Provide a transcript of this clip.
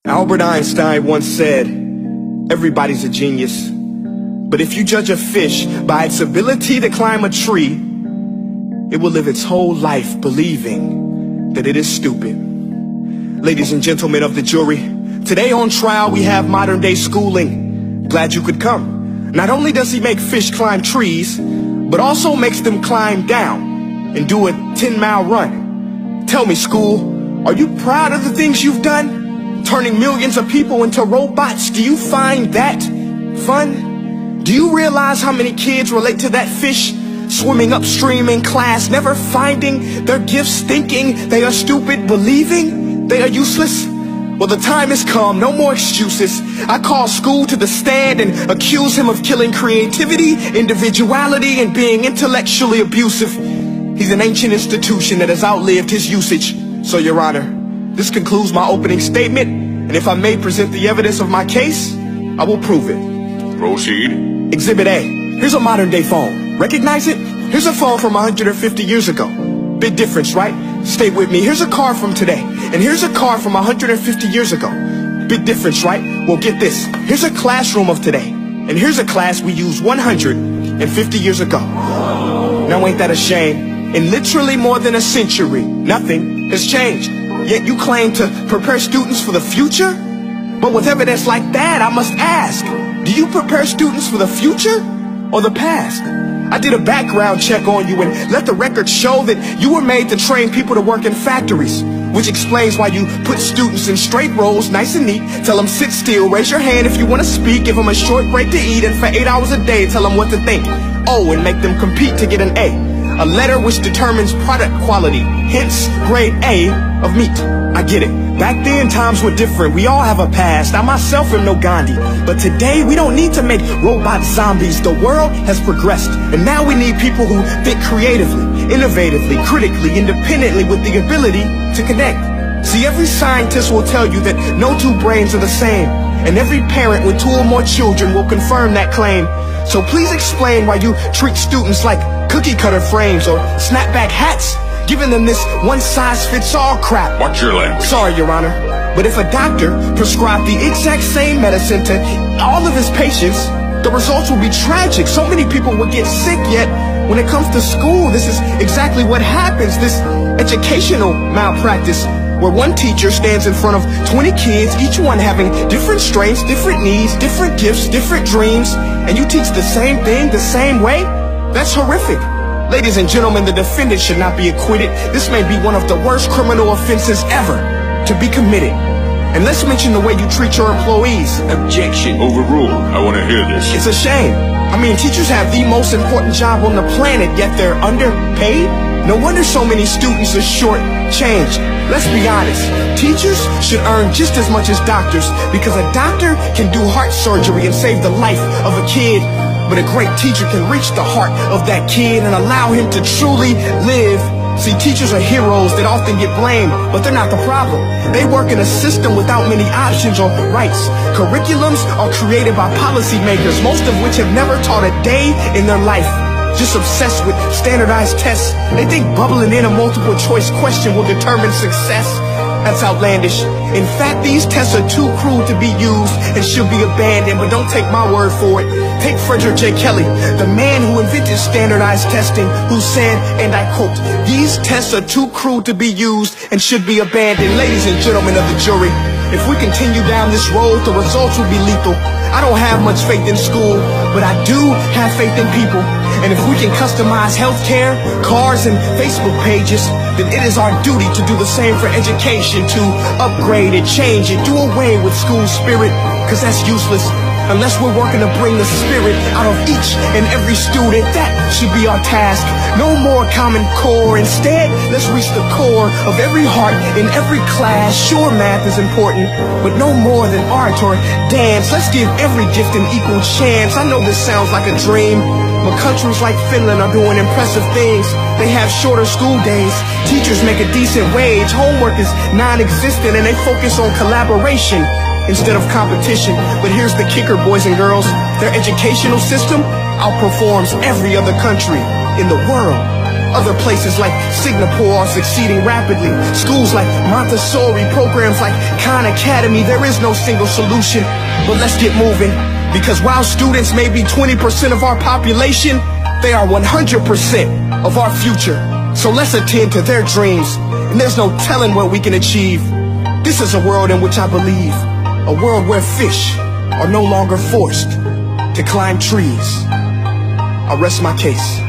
Albert Einstein once said, everybody's a genius, but if you judge a fish by its ability to climb a tree, it will live its whole life believing that it is stupid. Ladies and gentlemen of the jury, today on trial we have modern day schooling. Glad you could come. Not only does he make fish climb trees, but also makes them climb down and do a 10-mile run. Tell me, school, are you proud of the things you've done? Turning millions of people into robots, do you find that fun? Do you realize how many kids relate to that fish swimming upstream in class, never finding their gifts, thinking they are stupid, believing they are useless? Well, the time has come, no more excuses. I call school to the stand and accuse him of killing creativity, individuality, and being intellectually abusive. He's an ancient institution that has outlived his usage. So, Your Honor, this concludes my opening statement, and if I may present the evidence of my case, I will prove it. Proceed. Exhibit A. Here's a modern day phone. Recognize it? Here's a phone from 150 years ago. Big difference, right? Stay with me. Here's a car from today, and here's a car from 150 years ago. Big difference, right? Well, get this. Here's a classroom of today, and here's a class we used 150 years ago. Now ain't that a shame? In literally more than a century, nothing has changed. Yet you claim to prepare students for the future? But with evidence like that, I must ask, do you prepare students for the future or the past? I did a background check on you and let the record show that you were made to train people to work in factories, which explains why you put students in straight rows, nice and neat, tell them sit still, raise your hand if you want to speak, give them a short break to eat, and for 8 hours a day tell them what to think. Oh, and make them compete to get an A letter which determines product quality, hence grade A of meat. I get it. Back then, times were different. We all have a past. I myself am no Gandhi. But today, we don't need to make robot zombies. The world has progressed. And now we need people who think creatively, innovatively, critically, independently, with the ability to connect. See, every scientist will tell you that no two brains are the same. And every parent with 2 or more children will confirm that claim. So please explain why you treat students like cookie cutter frames or snapback hats, giving them this one-size-fits-all crap. Watch your language. Sorry, Your Honor, but if a doctor prescribed the exact same medicine to all of his patients, the results will be tragic. So many people will get sick, yet when it comes to school, this is exactly what happens. This educational malpractice, where one teacher stands in front of 20 kids, each one having different strengths, different needs, different gifts, different dreams, and you teach the same thing the same way? That's horrific. Ladies and gentlemen, the defendant should not be acquitted. This may be one of the worst criminal offenses ever to be committed. And let's mention the way you treat your employees. Objection. Overruled. I want to hear this. It's a shame. I mean, teachers have the most important job on the planet, yet they're underpaid? No wonder so many students are short-changed. Let's be honest. Teachers should earn just as much as doctors, because a doctor can do heart surgery and save the life of a kid. But a great teacher can reach the heart of that kid and allow him to truly live. See, teachers are heroes that often get blamed, but they're not the problem. They work in a system without many options or rights. Curriculums are created by policymakers, most of which have never taught a day in their life. Just obsessed with standardized tests. They think bubbling in a multiple choice question will determine success. That's outlandish. In fact, these tests are too cruel to be used and should be abandoned, but don't take my word for it. Take Frederick J. Kelly, the man who invented standardized testing, who said, and I quote, "These tests are too cruel to be used and should be abandoned." Ladies and gentlemen of the jury, if we continue down this road, the results will be lethal. I don't have much faith in school, but I do have faith in people. And if we can customize healthcare, cars, and Facebook pages, then it is our duty to do the same for education, to upgrade it, change it, do away with school spirit, because that's useless. Unless we're working to bring the spirit out of each and every student, that should be our task. No more Common Core. Instead, let's reach the core of every heart in every class. Sure, math is important, but no more than art or dance. Let's give every gift an equal chance. I know this sounds like a dream, but countries like Finland are doing impressive things. They have shorter school days. Teachers make a decent wage. Homework is non-existent, and they focus on collaboration instead of competition. But here's the kicker, boys and girls. Their educational system outperforms every other country in the world. Other places like Singapore are succeeding rapidly. Schools like Montessori, programs like Khan Academy. There is no single solution, but let's get moving. Because while students may be 20% of our population, they are 100% of our future. So let's attend to their dreams, and there's no telling what we can achieve. This is a world in which I believe, a world where fish are no longer forced to climb trees. I rest my case.